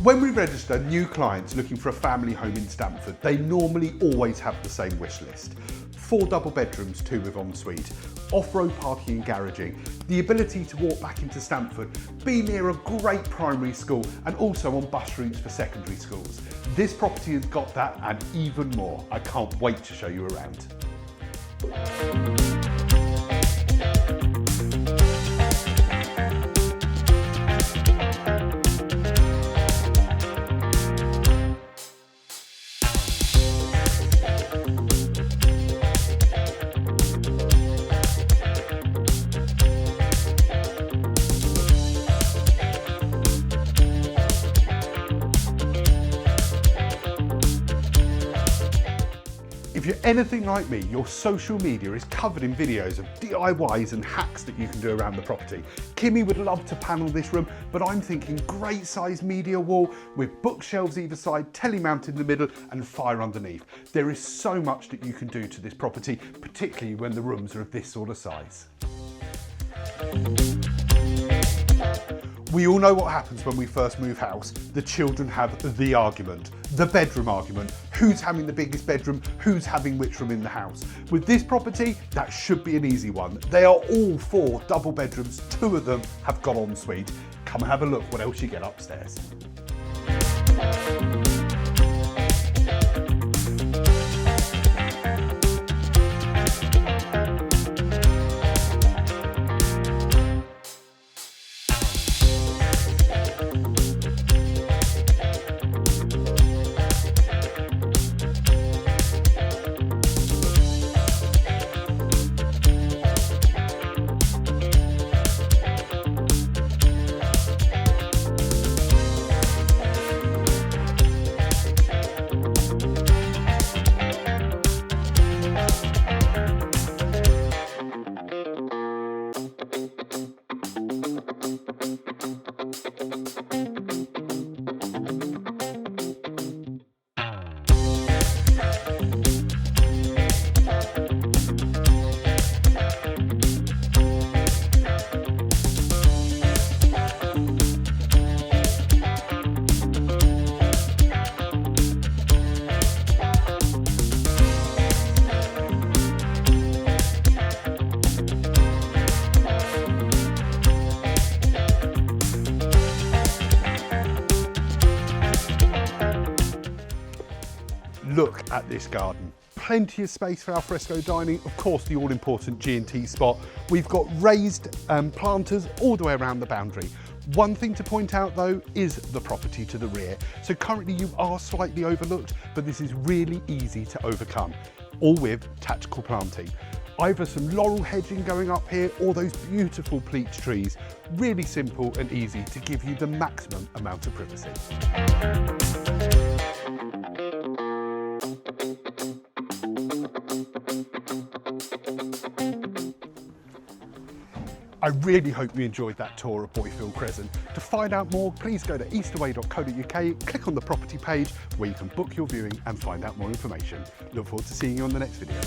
When we register new clients looking for a family home in Stamford, they normally always have the same wish list. 4 double bedrooms, 2 with ensuite, off-road parking and garaging, the ability to walk back into Stamford, be near a great primary school and also on bus routes for secondary schools. This property has got that and even more. I can't wait to show you around. If you're anything like me, your social media is covered in videos of DIYs and hacks that you can do around the property. Kimmy would love to panel this room, but I'm thinking great size media wall with bookshelves either side, telly mounted in the middle and fire underneath. There is so much that you can do to this property, particularly when the rooms are of this sort of size. We all know what happens when we first move house. The children have the argument, the bedroom argument. Who's having the biggest bedroom? Who's having which room in the house? With this property, that should be an easy one. They are all 4 double bedrooms. 2 of them have got ensuite. Come and have a look what else you get upstairs. Look at this garden. Plenty of space for alfresco dining, of course the all-important G&T spot. We've got raised planters all the way around the boundary. One thing to point out though is the property to the rear. So currently you are slightly overlooked, but this is really easy to overcome, all with tactical planting. Either some laurel hedging going up here or those beautiful peach trees. Really simple and easy to give you the maximum amount of privacy. I really hope you enjoyed that tour of Boyfield Crescent. To find out more, please go to eastaway.co.uk, click on the property page where you can book your viewing and find out more information. Look forward to seeing you on the next video.